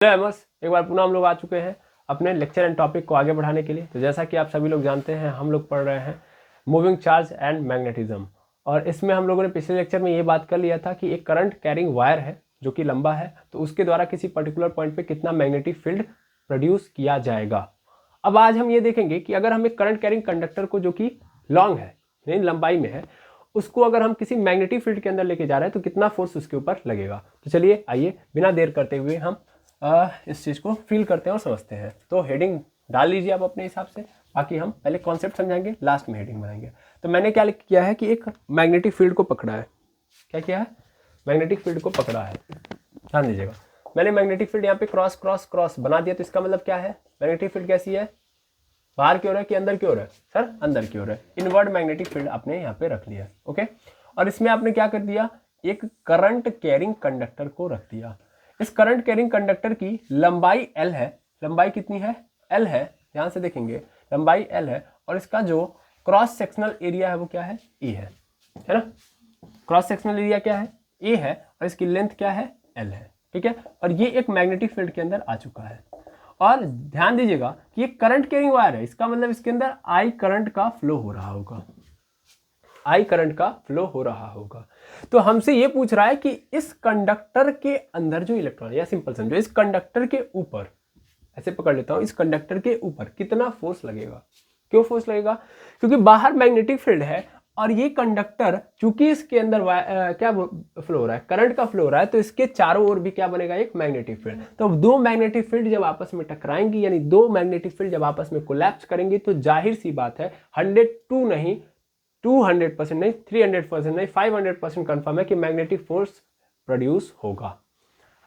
बस एक बार पुनः हम लोग आ चुके हैं अपने लेक्चर एंड टॉपिक को आगे बढ़ाने के लिए। तो जैसा कि आप सभी लोग जानते हैं, हम लोग पढ़ रहे हैं मूविंग चार्ज एंड मैग्नेटिज्म, और इसमें हम लोगों ने पिछले लेक्चर में ये बात कर लिया था कि एक करंट कैरिंग वायर है जो कि लंबा है, तो उसके द्वारा किसी पर्टिकुलर पॉइंट पे कितना मैग्नेटिक फील्ड प्रोड्यूस किया जाएगा। अब आज हम ये देखेंगे कि अगर हम एक करंट कैरिंग कंडक्टर को, जो कि लॉन्ग है यानी लंबाई में है, उसको अगर हम किसी मैग्नेटिक फील्ड के अंदर लेके जा रहे हैं तो कितना फोर्स उसके ऊपर लगेगा। तो चलिए आइए बिना देर करते हुए हम इस चीज़ को फील करते हैं और समझते हैं। तो हेडिंग डाल लीजिए आप अपने हिसाब से, बाकी हम पहले कॉन्सेप्ट समझाएंगे, लास्ट में हेडिंग बनाएंगे। तो मैंने क्या किया है कि एक मैग्नेटिक फील्ड को पकड़ा है। क्या किया है? मैग्नेटिक फील्ड को पकड़ा है। ध्यान दीजिएगा, मैंने मैग्नेटिक फील्ड यहाँ पे क्रॉस क्रॉस क्रॉस बना दिया। तो इसका मतलब क्या है? मैग्नेटिक फील्ड कैसी है? बाहर की ओर है कि अंदर की ओर है? सर अंदर की ओर है। इनवर्ड मैग्नेटिक फील्ड आपने यहाँ पे रख लिया। ओके, और इसमें आपने क्या कर दिया? एक करंट कैरिंग कंडक्टर को रख दिया। इस करंट कैरिंग कंडक्टर की लंबाई L है। लंबाई कितनी है? L है। ध्यान से देखेंगे, लंबाई L है, और इसका जो क्रॉस सेक्शनल एरिया है वो क्या है? E है ना? क्रॉस सेक्शनल एरिया क्या है? A है, और इसकी लेंथ क्या है? L है। ठीक है, और ये एक मैग्नेटिक फील्ड के अंदर आ चुका है। और ध्यान दीजिएगा कि ये करंट कैरिंग वायर है, इसका मतलब इसके अंदर I करंट का फ्लो हो रहा होगा। I करंट का फ्लो हो रहा होगा। तो हमसे ये पूछ रहा है कि इस कंडक्टर के अंदर जो इलेक्ट्रॉन, या सिंपल समझो, इस कंडक्टर के ऊपर, ऐसे पकड़ लेता हूं, इस कंडक्टर के ऊपर कितना फोर्स लगेगा। क्यों फोर्स लगेगा? क्योंकि बाहर मैग्नेटिक फील्ड है, और ये कंडक्टर चूंकि इसके अंदर क्या फ्लो हो रहा है? करंट का फ्लो हो रहा है, तो इसके चारों ओर भी क्या बनेगा? एक मैग्नेटिक फील्ड। तो दो मैग्नेटिक फील्ड जब आपस में टकराएंगी, यानी दो मैग्नेटिक फील्ड जब आपस में कोलैप्स करेंगी, तो जाहिर सी बात है 102 नहीं, 200% नहीं, 300% नहीं, 500% कंफर्म है कि मैग्नेटिक फोर्स प्रोड्यूस होगा।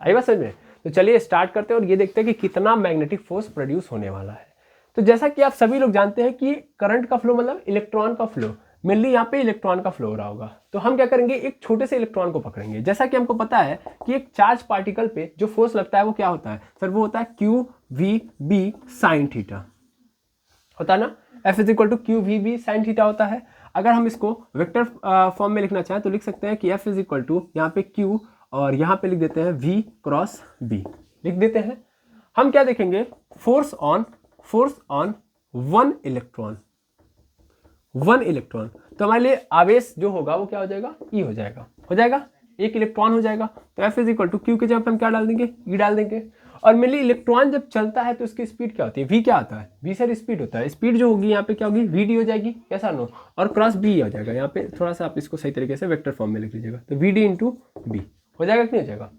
आई बात समझ में? तो चलिए स्टार्ट करते हैं और ये देखते हैं कि कितना मैग्नेटिक फोर्स प्रोड्यूस होने वाला है। तो जैसा कि आप सभी लोग जानते हैं कि करंट का फ्लो मतलब इलेक्ट्रॉन का फ्लो, मेनली यहाँ पे इलेक्ट्रॉन का फ्लो हो रहा होगा। तो हम क्या करेंगे? एक छोटे से इलेक्ट्रॉन को पकड़ेंगे। जैसा कि हमको पता है कि एक चार्ज पार्टिकल पे जो फोर्स लगता है वो क्या होता है सर? वो होता है Q V B sine theta, होता है ना? F is equal to Q V B sine theta होता है। अगर हम इसको वेक्टर फॉर्म में लिखना चाहें तो लिख सकते हैं कि F इज इक्वल टू यहाँ पे Q, और यहाँ पे लिख देते हैं V क्रॉस B, लिख देते हैं। हम क्या देखेंगे? Force on one electron, one electron. तो हमारे लिए आवेश जो होगा वो क्या हो जाएगा? E हो जाएगा, एक इलेक्ट्रॉन हो जाएगा। तो F is equal to Q के जगह पे हम क्या डाल देंगे? E डाल देंगे। और मेनली इलेक्ट्रॉन जब चलता है तो उसकी स्पीड क्या होती है? V क्या आता है? V सर स्पीड होता है। स्पीड जो होगी यहाँ पे क्या होगी? VD हो जाएगी, कैसा नो, और क्रॉस B हो जाएगा। यहाँ पे थोड़ा सा आप इसको सही तरीके से वेक्टर फॉर्म में लिख लीजिएगा। तो VD इंटू B हो जाएगा कि नहीं हो जाएगा?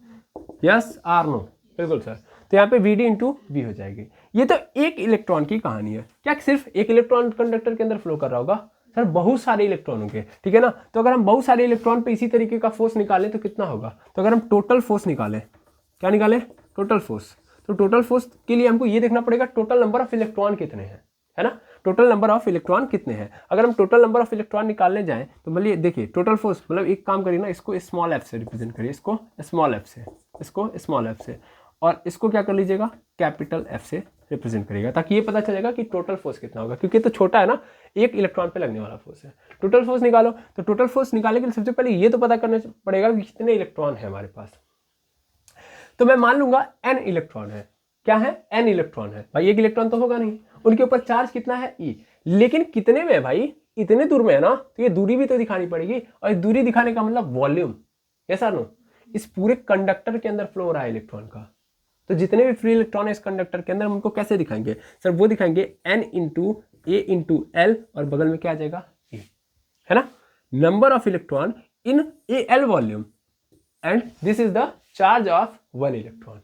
Yes or no? बिल्कुल सर। तो यहाँ पे VD इंटू B हो जाएगी। ये तो एक इलेक्ट्रॉन की कहानी है। क्या सिर्फ एक इलेक्ट्रॉन कंडक्टर के अंदर फ्लो कर रहा होगा? सर बहुत सारे इलेक्ट्रॉन होंगे, ठीक है ना? तो अगर हम बहुत सारे इलेक्ट्रॉन पे इसी तरीके का फोर्स निकालें तो कितना होगा? तो अगर हम टोटल फोर्स निकालें, क्या निकालें? Total force. तो टोटल फोर्स के लिए हमको ये देखना पड़ेगा टोटल नंबर ऑफ इलेक्ट्रॉन कितने हैं, है ना? टोटल नंबर ऑफ इलेक्ट्रॉन कितने हैं। अगर हम टोटल नंबर ऑफ इलेक्ट्रॉन निकालने जाएं तो मतलब देखिए टोटल फोर्स मतलब एक काम करिए ना, इसको स्मॉल एफ से रिप्रेजेंट करिए, इसको स्मॉल एफ से, इसको स्मॉल एफ से, और इसको क्या कर लीजिएगा? कैपिटल एफ से रिप्रेजेंट करिएगा, ताकि ये पता चलेगा कि टोटल फोर्स कितना होगा, क्योंकि तो छोटा है ना, एक इलेक्ट्रॉन पे लगने वाला फोर्स है। टोटल फोर्स निकालो। तो टोटल फोर्स निकालने के लिए सबसे पहले ये तो पता करना पड़ेगा कि कितने इलेक्ट्रॉन है हमारे पास। तो मैं मान लूंगा n इलेक्ट्रॉन है। क्या है? n इलेक्ट्रॉन है। भाई एक इलेक्ट्रॉन तो होगा नहीं, उनके ऊपर चार्ज कितना है? E। लेकिन कितने में है भाई? इतने दूर में है ना, तो ये दूरी भी तो दिखानी पड़ेगी, और दूरी दिखाने का मतलब वॉल्यूम, ऐसा नो, इस पूरे कंडक्टर के अंदर फ्लो हो रहा है इलेक्ट्रॉन का। तो जितने भी फ्री इलेक्ट्रॉन है इस कंडक्टर के अंदर, उनको कैसे दिखाएंगे सर? वो दिखाएंगे n इंटू ए इंटू एल, और बगल में क्या आ जाएगा? E, है ना? Number of electron in A L volume, and this is the charge of one electron.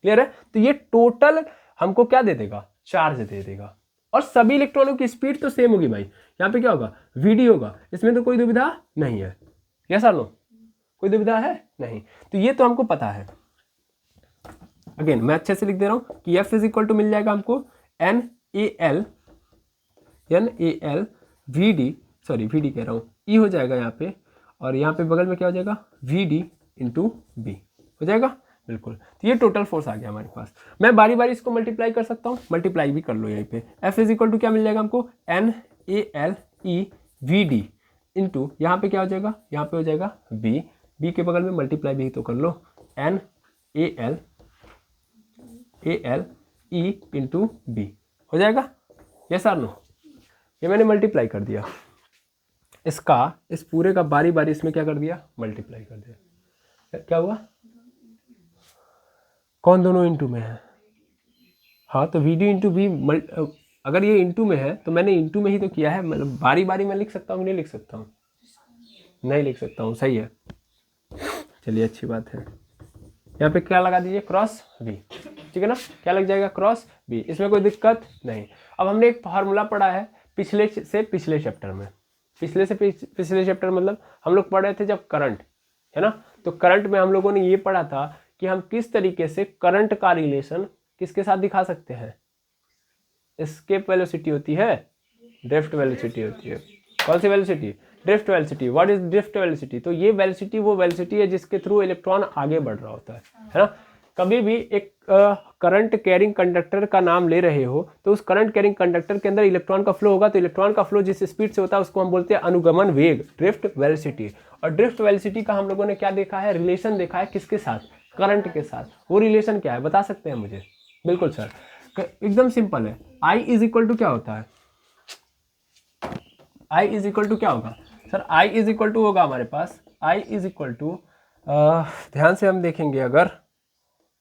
Clear है? तो ये टोटल हमको क्या दे देगा? चार्ज दे देगा। और सभी इलेक्ट्रॉनों की स्पीड तो सेम होगी भाई। यहाँ पे क्या होगा? VD होगा, इसमें तो कोई दुविधा नहीं है। यस और नो? कोई दुविधा है नहीं। तो ये तो हमको पता है। अगेन मैं अच्छे से लिख दे रहा हूं कि F इज इक्वल टू मिल जाएगा हमको NaL VD, सॉरी VD कह रहा हूं, E हो जाएगा यहाँ पे, और यहाँ पे बगल में क्या हो जाएगा? VD इंटू B हो जाएगा। बिल्कुल। तो ये टोटल फोर्स आ गया हमारे पास। मैं बारी बारी इसको मल्टीप्लाई कर सकता हूँ, मल्टीप्लाई भी कर लो यहीं पे। F इज इक्वल टू क्या मिल जाएगा हमको? NaLe VD इंटू यहाँ पे क्या हो जाएगा? यहाँ पे हो जाएगा B के बगल में मल्टीप्लाई भी तो कर लो, NaL ALE इंटू B हो जाएगा। यस और नो? ये मैंने मल्टीप्लाई कर दिया, इसका इस पूरे का बारी बारी इसमें क्या कर दिया, मल्टीप्लाई कर दिया। क्या हुआ? कौन दोनों इंटू में है? हाँ, तो VD इंटू बी, अगर ये इंटू में है तो मैंने इंटू में ही तो किया है, मतलब बारी बारी मैं लिख सकता हूँ, नहीं लिख सकता हूँ? नहीं लिख सकता हूँ, सही है। चलिए अच्छी बात है। यहाँ पे क्या लगा दीजिए, क्रॉस V, ठीक है ना? क्या लग जाएगा, क्रॉस V, इसमें कोई दिक्कत नहीं। अब हमने एक फार्मूला पढ़ा है पिछले से पिछले चैप्टर में, पिछले से पिछले चैप्टर मतलब हम लोग पढ़ रहे थे जब करंट, है ना? तो करंट में हम लोगों ने ये पढ़ा था कि हम किस तरीके से करंट का रिलेशन किसके साथ दिखा सकते हैं। एस्केप वेलोसिटी होती है, ड्रिफ्ट वेलोसिटी होती है। कौन सी velocity? Drift velocity. What is drift velocity? तो ये वेलोसिटी वो वेलोसिटी है जिसके थ्रू इलेक्ट्रॉन आगे बढ़ रहा होता है ना? कभी भी एक करंट कैरिंग कंडक्टर का नाम ले रहे हो तो उस करंट कैरिंग कंडक्टर के अंदर इलेक्ट्रॉन का फ्लो होगा, तो इलेक्ट्रॉन का फ्लो जिस स्पीड से होता है उसको हम बोलते हैं अनुगमन वेग, ड्रिफ्ट वेलोसिटी। और ड्रिफ्ट वेलोसिटी का हम लोगों ने क्या देखा है, रिलेशन देखा है, किसके साथ? करंट के साथ। वो रिलेशन क्या है बता सकते हैं मुझे? बिल्कुल सर, एकदम सिंपल है। I इज इक्वल टू क्या होता है? I इज इक्वल टू क्या होगा sir? I is equal to होगा हमारे पास, I इज इक्वल टू, ध्यान से हम देखेंगे अगर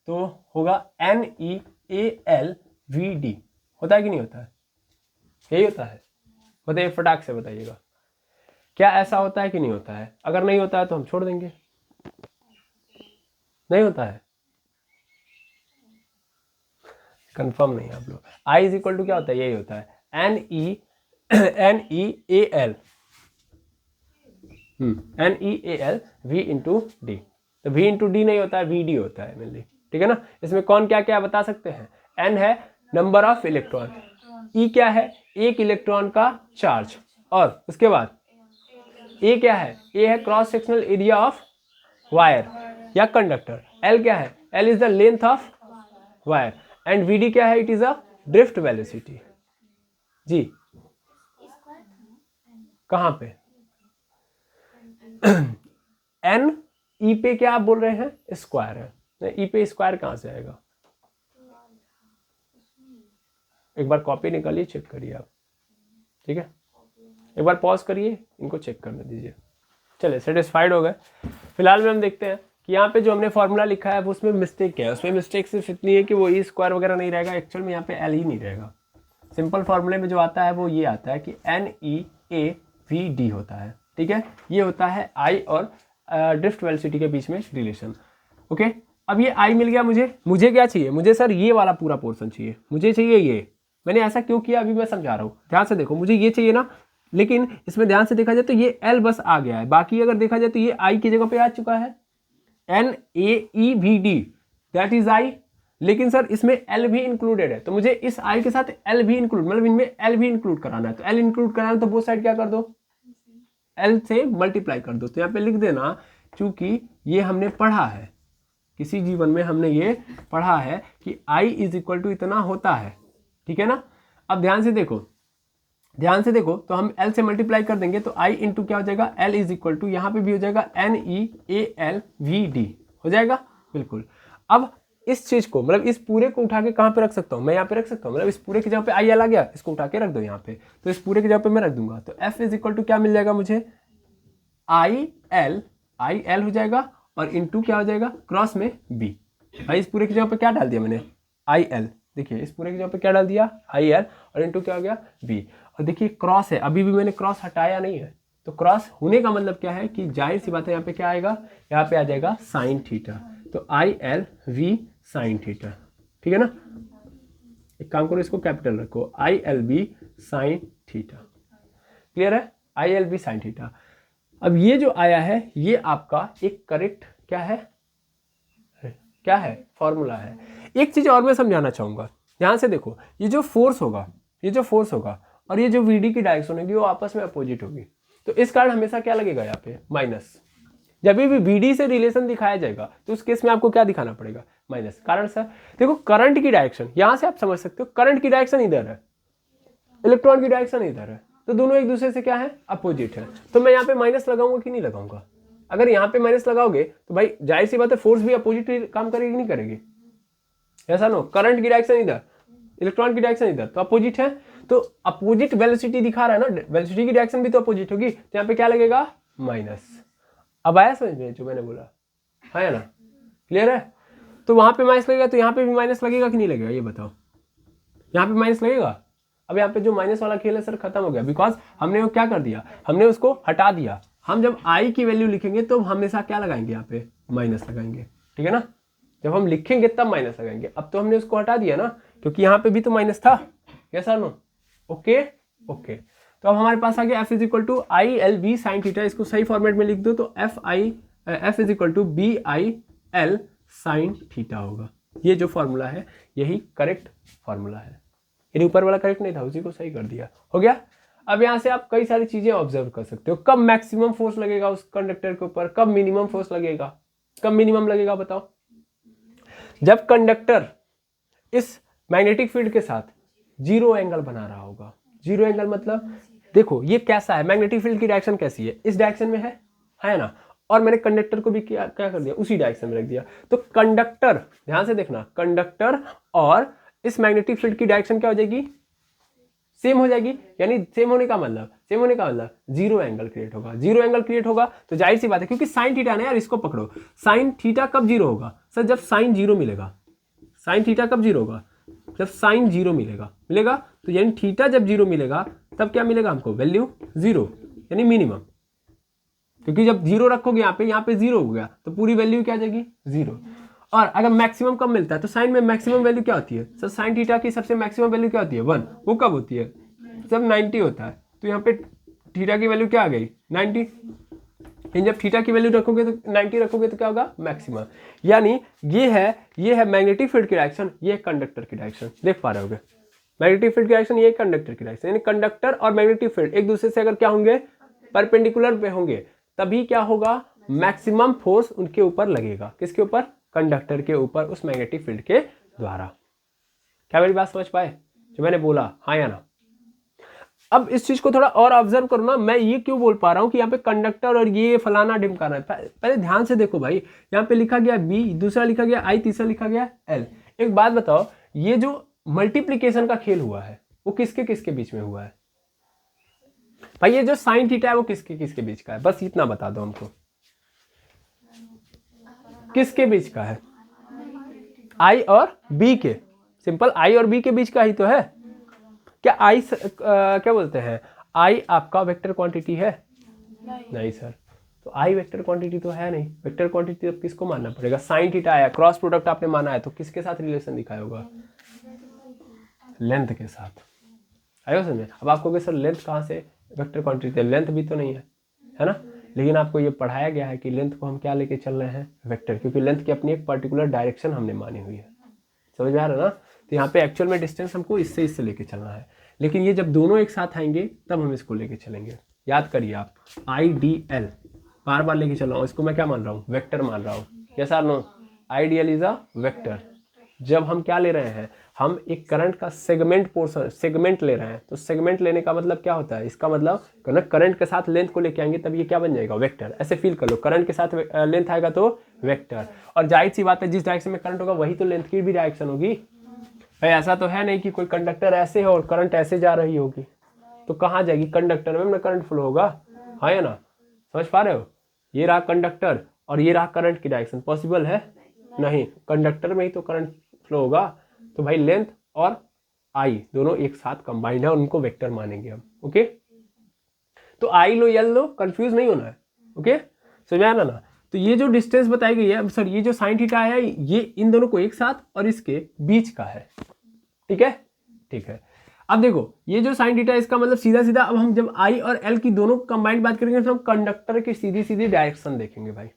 तो होगा NeAlVd। होता है कि नहीं होता है? यही होता है, बताइए फटाक से बताइएगा, क्या ऐसा होता है कि नहीं होता है? अगर नहीं होता है तो हम छोड़ देंगे। नहीं होता है, कंफर्म नहीं आप लोग। I इज इक्वल टू क्या होता है? यही होता है, NeAl V इंटू डी। तो V इंटू डी नहीं होता है, VD होता है मेनली, ठीक है ना? इसमें कौन क्या क्या बता सकते हैं? N है नंबर ऑफ इलेक्ट्रॉन, E क्या है? एक इलेक्ट्रॉन का चार्ज, और उसके बाद A क्या है? A है cross sectional area of wire या कंडक्टर। L क्या है? L is the length of wire. And VD क्या है? It is a drift velocity. जी कहाँ पे? N E पे क्या आप बोल रहे हैं? स्क्वायर है। E पे स्क्वायर कहाँ से आएगा? एक बार कॉपी निकालिए, चेक करिए आप, ठीक है? एक बार पॉज करिए, इनको चेक करने दीजिए। चलिए सेटिस्फाइड हो गए। फिलहाल में हम देखते हैं कि यहाँ पे जो हमने फॉर्मूला लिखा है वो उसमें मिस्टेक क्या है। उसमें मिस्टेक सिर्फ इतनी है कि वो ई स्क्वायर वगैरह नहीं रहेगा, एक्चुअल में यहाँ पे एल ही नहीं रहेगा। सिंपल फॉर्मूले में जो आता है वो ये आता है कि NeAVd होता है, ठीक है? ये होता है आई और ड्रिफ्ट वेलोसिटी के बीच में रिलेशन। ओके, अब ये आई मिल गया मुझे क्या चाहिए? मुझे सर ये वाला पूरा पोर्शन चाहिए, मुझे चाहिए ये। मैंने ऐसा क्यों किया अभी मैं समझा रहा हूँ, ध्यान से देखो। मुझे ये चाहिए ना, लेकिन इसमें ध्यान से देखा जाए तो ये L बस आ गया है, बाकी अगर देखा जाए तो ये I की जगह पे आ चुका है, NeAVd दैट इज I। लेकिन सर इसमें L भी इंक्लूडेड है, तो मुझे इस I के साथ L भी इंक्लूड, मतलब इनमें L भी इंक्लूड कराना है। तो L इंक्लूड कराना है तो बोथ साइड क्या कर दो, L से मल्टीप्लाई कर दो। तो यहाँ पे लिख देना, चूंकि ये हमने पढ़ा है, किसी जीवन में हमने ये पढ़ा है कि I इज इक्वल टू इतना होता है, ठीक है ना? अब ध्यान से देखो, तो हम L से मल्टीप्लाई कर देंगे तो I इंटू क्या हो जाएगा, L इज इक्वल टू यहाँ पे भी हो जाएगा NeAlVd हो जाएगा, बिल्कुल। अब इस चीज को, मतलब इस पूरे को उठा के कहाँ पे रख सकता हूँ मैं? यहाँ पे रख सकता हूँ, मतलब इस पूरे की जगह पे IL आ गया, इसको उठा के रख दो यहाँ पे, तो इस पूरे की जगह पे मैं रख दूंगा। तो F इज इक्वल टू क्या मिल जाएगा मुझे? IL हो जाएगा और इंटू क्या हो जाएगा, क्रॉस में B। भाई इस पूरे की जगह पे क्या डाल दिया मैंने? IL। देखिए इस पूरे की जगह पे क्या डाल दिया? IL, और इंटू क्या हो गया? B। और देखिए क्रॉस है, अभी भी मैंने क्रॉस हटाया नहीं है, तो क्रॉस होने का मतलब क्या है कि जाहिर सी बात है यहाँ पे क्या आएगा, यहाँ पे आ जाएगा साइन थीटा। तो ILV साइन थीटा, ठीक है ना? एक काम करो, इसको कैपिटल रखो, ILV साइन थीटा। क्लियर है? ILV sine theta. अब ये जो आया है ये आपका एक करेक्ट क्या है फॉर्मूला है। एक चीज और मैं समझाना चाहूंगा, ध्यान से देखो, ये जो फोर्स होगा और ये जो VD की डायरेक्शन होगी वो आपस में अपोजिट होगी, तो इस कारण हमेशा क्या लगेगा यहाँ पे? माइनस। जब भी VD से रिलेशन दिखाया जाएगा तो उस केस में आपको क्या दिखाना पड़ेगा? माइनस। कारण सर देखो करंट की डायरेक्शन, यहां से आप समझ सकते हो करंट की डायरेक्शन इधर है, इलेक्ट्रॉन की डायरेक्शन इधर है, तो दोनों एक दूसरे से क्या है? अपोजिट है। तो मैं यहाँ पे माइनस लगाऊंगा कि नहीं लगाऊंगा? अगर यहाँ पे माइनस लगाओगे तो भाई जाहिर सी बात है फोर्स भी अपोजिट काम करेगी नहीं करेगी? ऐसा नो, करंट की डायरेक्शन इधर, इलेक्ट्रॉन की डायरेक्शन इधर, तो अपोजिट है, तो अपोजिट वेलोसिटी दिखा रहा है ना, वेलोसिटी की डायरेक्शन भी तो अपोजिट होगी, तो यहाँ पे क्या लगेगा माइनस। अब आया समझ में जो मैंने बोला, है ना, क्लियर है। तो वहां पे माइनस लगेगा तो यहाँ पे भी माइनस लगेगा कि नहीं लगेगा, ये बताओ, यहाँ पे माइनस लगेगा। अब यहाँ पे जो माइनस वाला खेल है सर खत्म हो गया, बिकॉज हमने वो क्या कर दिया, हमने उसको हटा दिया। हम जब आई की वैल्यू लिखेंगे तो हमेशा क्या लगाएंगे, यहाँ पे माइनस लगाएंगे, ठीक है ना, जब हम लिखेंगे तब माइनस लगाएंगे। अब तो हमने उसको हटा दिया ना, क्योंकि यहाँ पे भी तो माइनस था, यस और नो, ओके ओके। तो अब हमारे पास आ गया F is equal to I L B sine theta, इसको सही फॉर्मेट में लिख दो तो F is equal to B I L sine theta होगा। ये जो फॉर्मूला है यही करेक्ट फॉर्मूला है, ये ऊपर वाला करेक्ट नहीं था, उसी को सही कर दिया, हो गया। अब यहाँ से आप कई सारी चीजें ऑब्जर्व कर सकते हो, कब मैक्सिमम फोर्स लगेगा उस कंडक्टर के ऊपर, कब मिनिमम फोर्स लगेगा, कब मिनिमम लगेगा बताओ, जब कंडक्टर इस मैग्नेटिक फील्ड के साथ जीरो एंगल बना रहा होगा। जीरो एंगल मतलब देखो ये कैसा है, मैग्नेटिक फील्ड की डायरेक्शन कैसी है, इस डायरेक्शन में है ना, और मैंने कंडक्टर को भी क्या कर दिया, उसी डायरेक्शन में रख दिया। तो कंडक्टर, ध्यान से देखना, कंडक्टर और इस मैग्नेटिक फील्ड की डायरेक्शन क्या हो जाएगी, सेम हो जाएगी। यानी सेम होने का मतलब जीरो एंगल क्रिएट होगा। जीरो एंगल क्रिएट होगा तो जाहिर सी बात है, क्योंकि साइन थीटा ना यार, इसको पकड़ो, साइन थीटा कब जीरो होगा सर, जब साइन जीरो मिलेगा। साइन थीटा कब जीरो होगा, जब साइन जीरो मिलेगा तो यानी थीटा जब जीरो मिलेगा तब क्या मिलेगा हमको, वैल्यू जीरो, यानी मिनिमम। क्योंकि जब जीरो रखोगे यहाँ पे जीरो हो गया तो पूरी वैल्यू क्या आ जाएगी, जीरो। और अगर मैक्सिमम कब मिलता है तो साइन में मैक्सिमम वैल्यू क्या होती है सर, साइन थीटा की सबसे मैक्सिमम वैल्यू क्या होती है, 1। वो कब होती है, जब 90 होता है। तो यहाँ पे थीटा की वैल्यू क्या आ गई, 90। जब थीटा की वैल्यू रखोगे तो 90 रखोगे तो क्या होगा, मैक्सिमम। यानी ये है मैग्नेटिक फील्ड की डायरेक्शन, ये है कंडक्टर की डायरेक्शन, देख पा रहे होगे, मैग्नेटिक फील्ड की डायरेक्शन, ये कंडक्टर की डायरेक्शन। यानी कंडक्टर और मैग्नेटिक फील्ड एक दूसरे से अगर क्या होंगे, परपेंडिकुलर पे होंगे, तभी क्या होगा, मैक्सिमम फोर्स उनके ऊपर लगेगा। किसके ऊपर, कंडक्टर के ऊपर, उस मैग्नेटिक फील्ड के द्वारा। क्या मेरी बात समझ पाए जो मैंने बोला, हाँ या ना। अब इस चीज को थोड़ा और ऑब्जर्व करो ना, मैं ये क्यों बोल पा रहा हूं कि यहाँ पे कंडक्टर और ये फलाना ढिमकाना है। पहले ध्यान से देखो भाई, यहाँ पे लिखा गया बी, दूसरा लिखा गया आई, तीसरा लिखा गया एल। एक बात बताओ, ये जो मल्टीप्लीकेशन का खेल हुआ है वो किसके किसके बीच में हुआ है भाई, ये जो साइन थीटा है वो किसके किसके बीच का है, बस इतना बता दो हमको, किसके बीच का है, आई और बी के, सिंपल आई और बी के बीच का ही तो है। क्या आई क्या बोलते हैं, आई आपका वेक्टर क्वांटिटी है, नहीं सर, तो आई वेक्टर क्वांटिटी तो है नहीं। वेक्टर क्वांटिटी अब किसको मानना पड़ेगा, साइन थीटा आया, क्रॉस प्रोडक्ट आपने माना है, तो किसके साथ रिलेशन दिखाया होगा, लेंथ के साथ। आयो समझ में। अब आपको सर लेंथ कहाँ से वेक्टर क्वांटिटी, लेंथ भी तो नहीं है ना, लेकिन आपको ये पढ़ाया गया है कि लेंथ को हम क्या लेके चल रहे हैं, वेक्टर, क्योंकि लेंथ की अपनी एक पर्टिकुलर डायरेक्शन हमने मानी हुई है, समझ में आ रहा है ना। तो यहाँ पे एक्चुअल में डिस्टेंस हमको इससे लेके चलना है, लेकिन ये जब दोनों एक साथ आएंगे तब हम इसको लेके चलेंगे। याद करिए आप, आई डी एल बार बार लेके चल रहा हूँ, इसको मैं क्या मान रहा हूँ, वेक्टर मान रहा हूँ, यस और no, ideal is a vector. जब हम क्या ले रहे हैं, हम एक करंट का सेगमेंट पोर्शन, सेगमेंट ले रहे हैं, तो सेगमेंट लेने का मतलब क्या होता है, इसका मतलब करंट के साथ लेंथ को लेके आएंगे तब ये क्या बन जाएगा, वेक्टर। ऐसे फील कर लो, करंट के साथ लेंथ आएगा तो वेक्टर, और जाहिर सी बात है जिस डायरेक्शन में करंट होगा वही तो लेंथ की भी डायरेक्शन होगी भाई। ऐसा तो है नहीं कि कोई कंडक्टर ऐसे है और करंट ऐसे जा रही होगी, तो कहाँ जाएगी, कंडक्टर में अपना करंट फ्लो होगा, हाँ या ना, समझ पा रहे हो। ये रहा कंडक्टर और ये रहा करंट की डायरेक्शन, पॉसिबल है नहीं, कंडक्टर में ही तो करंट फ्लो होगा। तो भाई लेंथ और आई दोनों एक साथ कंबाइंड है, उनको वेक्टर मानेंगे हम, ओके। तो आई लो एल लो, कंफ्यूज नहीं होना है, ओके, समझ आना ना। तो ये जो डिस्टेंस बताई गई है सर, ये जो साइन थीटा है ये इन दोनों को एक साथ और इसके बीच का है, ठीक है, ठीक है। अब देखो ये जो साइन थीटा है इसका मतलब सीधा सीधा, अब हम जब आई और एल की दोनों कंबाइंड बात करेंगे तो हम कंडक्टर की सीधी सीधी डायरेक्शन देखेंगे भाई,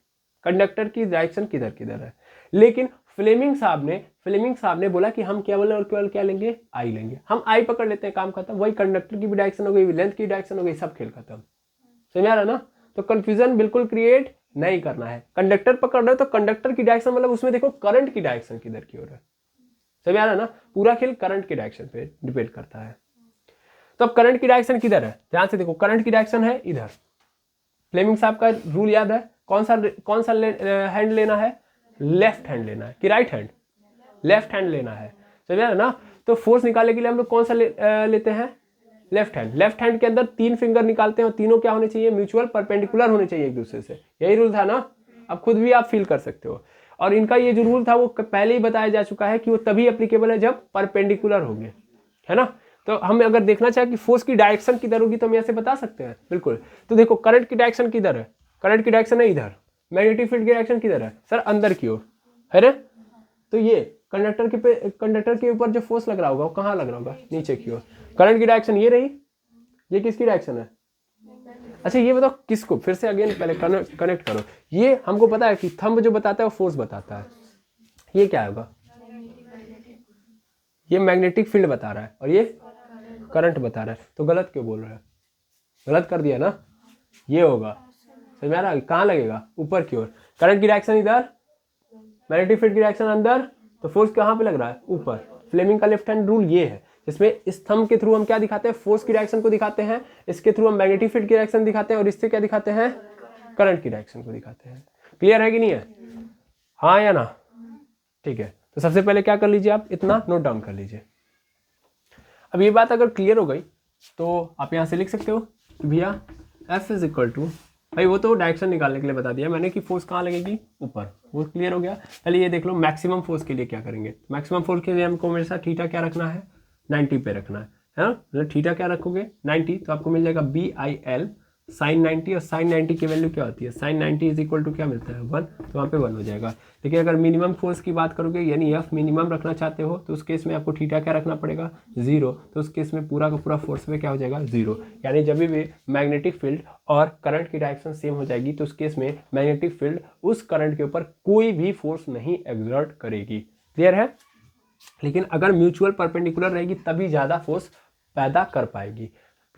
कंडक्टर की डायरेक्शन किधर किधर है। लेकिन फ्लेमिंग साहब ने बोला कि हम केवल और केवल क्या लेंगे, आई लेंगे। हम आई पकड़ लेते हैं, काम खत्म, वही कंडक्टर की भी डायरेक्शन हो गई, लेंथ की डायरेक्शन हो गई, सब खेल खत्म, समझ आ रहा है ना। तो कंफ्यूजन बिल्कुल क्रिएट नहीं करना है। कंडक्टर पकड़ रहे हो तो कंडक्टर की डायरेक्शन मतलब उसमें देखो करंट की डायरेक्शन किधर की ओर है, समझ आ रहा है ना। पूरा खेल करंट की डायरेक्शन पे डिपेंड करता है। तो अब करंट की डायरेक्शन किधर है, ध्यान से देखो, करंट की डायरेक्शन है इधर। फ्लेमिंग साहब का रूल याद है, कौन सा हैंड लेना है, लेफ्ट हैंड लेना है कि राइट हैंड, लेफ्ट हैंड लेना है, समझा ना। तो फोर्स निकालने के लिए हम लोग कौन सा लेते हैं, लेफ्ट हैंड। लेफ्ट हैंड के अंदर 3 फिंगर निकालते हैं और तीनों क्या होने चाहिए, म्यूचुअल परपेंडिकुलर होने चाहिए एक दूसरे से, यही रूल था ना। अब खुद भी आप फील कर सकते हो। और इनका ये जो रूल था वो पहले ही बताया जा चुका है कि वो तभी एप्लीकेबल है जब परपेंडिकुलर होंगे, है ना। तो हम अगर देखना चाहें कि फोर्स की डायरेक्शन किधर होगी तो हम ऐसे बता सकते हैं, बिल्कुल। तो देखो करंट की डायरेक्शन किधर है, करंट की डायरेक्शन है इधर, मैग्नेटिक फील्ड की डायरेक्शन किधर है सर, अंदर की ओर, है ना। तो ये कंडक्टर के ऊपर जो फोर्स लग रहा होगा वो कहाँ लग रहा होगा, नीचे की ओर। करंट की डायरेक्शन ये रही, ये किसकी डायरेक्शन है। अच्छा ये बताओ किसको, फिर से अगेन पहले कनेक्ट करो। ये हमको पता है कि थंब जो बताता है वो फोर्स बताता है, ये क्या होगा, ये मैग्नेटिक फील्ड बता रहा है और ये करंट बता रहा है। तो गलत क्यों बोल रहा है, गलत कर दिया ना, ये होगा, समझ में आ रहा है, कहाँ लगेगा, ऊपर की ओर। करंट की डायरेक्शन इधर, मैग्नेटिक फील्ड की डायरेक्शन अंदर, तो फोर्स कहाँ पे लग रहा है, ऊपर। फ्लेमिंग का लेफ्ट हैंड रूल ये है, जिसमें इस थंब के थ्रू हम क्या दिखाते हैं, फोर्स की डायरेक्शन को दिखाते हैं, इसके थ्रू हम मैग्नेटिक फील्ड की डायरेक्शन दिखाते हैं और इससे क्या दिखाते हैं, करंट की डायरेक्शन को दिखाते हैं। क्लियर है कि नहीं है, हाँ या ना, ठीक है। तो सबसे पहले क्या कर लीजिए, आप इतना नोट डाउन कर लीजिए। अब ये बात अगर क्लियर हो गई तो आप यहाँ से लिख सकते हो कि भैया F इज इक्वल टू, भाई वो तो डायरेक्शन निकालने के लिए बता दिया मैंने कि फोर्स कहाँ लगेगी, ऊपर, वो क्लियर हो गया। पहले ये देख लो मैक्सिमम फोर्स के लिए क्या करेंगे। मैक्सिमम फोर्स के लिए हमको हमेशा थीटा क्या रखना है, 90 पे रखना है ना। मतलब थीटा क्या रखोगे 90, तो आपको मिल जाएगा BIL sin 90, और sin 90 की वैल्यू क्या होती है, sin 90 इज इक्वल टू क्या मिलता है 1, तो वहाँ पे 1 हो जाएगा। लेकिन अगर मिनिमम फोर्स की बात करोगे यानी F मिनिमम रखना चाहते हो तो उस केस में आपको थीटा क्या रखना पड़ेगा 0, तो उस केस में पूरा का पूरा फोर्स में क्या हो जाएगा 0। यानी जब भी मैग्नेटिक फील्ड और करंट की डायरेक्शन सेम हो जाएगी तो उस केस में मैग्नेटिक फील्ड उस करंट के ऊपर कोई भी फोर्स नहीं एक्सर्ट करेगी। क्लियर है। लेकिन अगर म्यूचुअल परपेंडिकुलर रहेगी तभी ज़्यादा फोर्स पैदा कर पाएगी,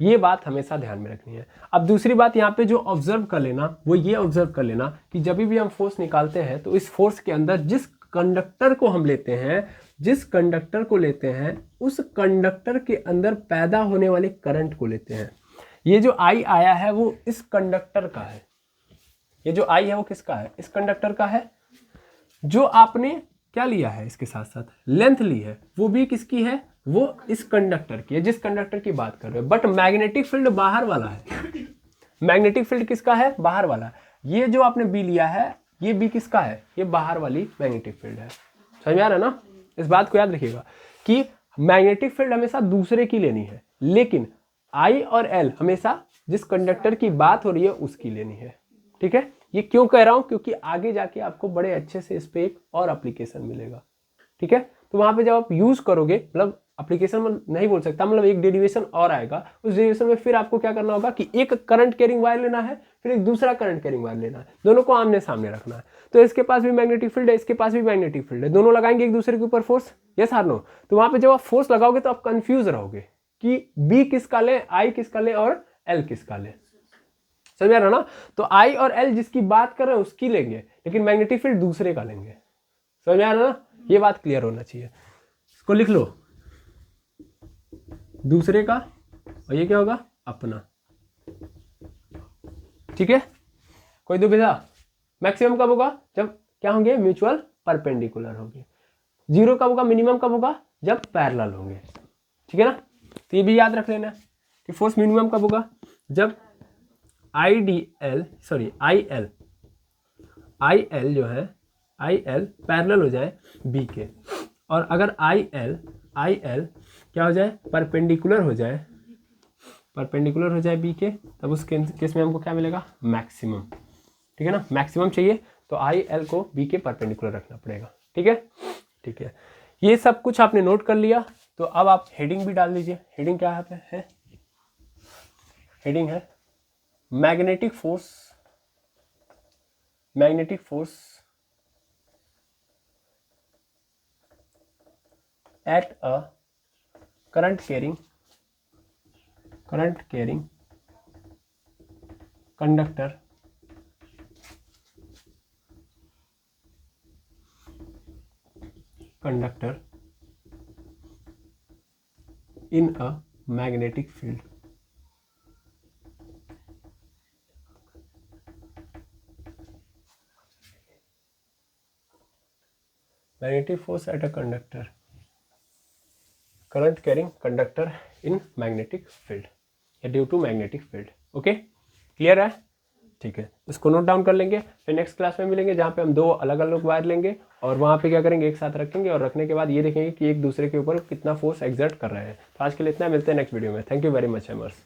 ये बात हमेशा ध्यान में रखनी है। अब दूसरी बात यहाँ पे जो ऑब्जर्व कर लेना वो ये ऑब्जर्व कर लेना कि जब भी हम फोर्स निकालते हैं तो इस फोर्स के अंदर जिस कंडक्टर को हम लेते हैं, जिस कंडक्टर को लेते हैं उस कंडक्टर के अंदर पैदा होने वाले करंट को लेते हैं। ये जो आई आया है वो इस कंडक्टर का है, ये जो आई है वो किसका है, इस कंडक्टर का है। जो आपने क्या लिया है इसके साथ साथ लेंथ ली है वो भी किसकी है, वो इस कंडक्टर की है, जिस कंडक्टर की बात कर रहे हो। बट मैग्नेटिक फील्ड बाहर वाला है, मैग्नेटिक फील्ड किसका है, बाहर वाला। ये जो आपने बी लिया है ये बी किसका है, ये बाहर वाली मैग्नेटिक फील्ड है। समझ में आ रहा है ना। इस बात को याद रखिएगा कि मैग्नेटिक फील्ड हमेशा दूसरे की लेनी है, लेकिन आई और एल हमेशा जिस कंडक्टर की बात हो रही है उसकी लेनी है। ठीक है, ये क्यों कह रहा हूं, क्योंकि आगे जाके आपको बड़े अच्छे से इस पे एक और एप्लीकेशन मिलेगा। ठीक है, तो वहां पे जब आप यूज करोगे, मतलब एप्लीकेशन में नहीं बोल सकता, मतलब एक डेरिवेशन और आएगा, उस डेरिवेशन में फिर आपको क्या करना होगा कि एक करंट कैरिंग वायर लेना है, फिर एक दूसरा करंट कैरिंग वायर लेना है, दोनों को आमने सामने रखना है। तो इसके पास भी मैग्नेटिक फील्ड है, इसके पास भी मैग्नेटिक फील्ड है, दोनों लगाएंगे एक दूसरे के ऊपर फोर्स, यस और नो। तो वहां पे जब आप फोर्स लगाओगे तो आप कंफ्यूज रहोगे कि बी किसका ले, आई किसका ले और एल किसका ले। समझ आ रहा ना। तो आई और एल जिसकी बात कर रहे हैं उसकी लेंगे, लेकिन मैग्नेटिक फील्ड दूसरे का लेंगे। समझ आ रहा ना, ये बात क्लियर होना चाहिए। इसको लिख लो, दूसरे का, और ये क्या होगा अपना। ठीक है, कोई दुविधा। मैक्सिमम कब होगा, जब क्या होंगे, म्यूचुअल परपेंडिकुलर होंगे। जीरो कब होगा, मिनिमम कब होगा, जब पैरेलल होंगे। ठीक है ना। तो ये भी याद रख लेना कि फोर्स मिनिमम कब होगा, जब आई एल जो है, आई एल पैरेलल हो जाए बी के, और अगर आई एल क्या हो जाए, परपेंडिकुलर हो जाए बी के, तब उस केस में हमको क्या मिलेगा, मैक्सिमम। ठीक है ना, मैक्सिमम चाहिए तो आई एल को बी के परपेंडिकुलर रखना पड़ेगा। ठीक है, ठीक है, ये सब कुछ आपने नोट कर लिया। तो अब आप हेडिंग भी डाल दीजिए। हेडिंग क्या है, हेडिंग है magnetic force at a current carrying conductor in a magnetic field। Magnetic force at a conductor, current carrying conductor in magnetic field या due to magnetic field. Okay, clear है? ठीक है, इसको नोट डाउन कर लेंगे। फिर next class में मिलेंगे जहाँ पे हम दो अलग अलग वायर लेंगे और वहाँ पे क्या करेंगे, एक साथ रखेंगे और रखने के बाद ये देखेंगे कि एक दूसरे के ऊपर कितना फोर्स एक्सर्ट कर रहे हैं। तो आज के लिए इतना, मिलते हैं नेक्स्ट वीडियो में। Thank you very much hammers.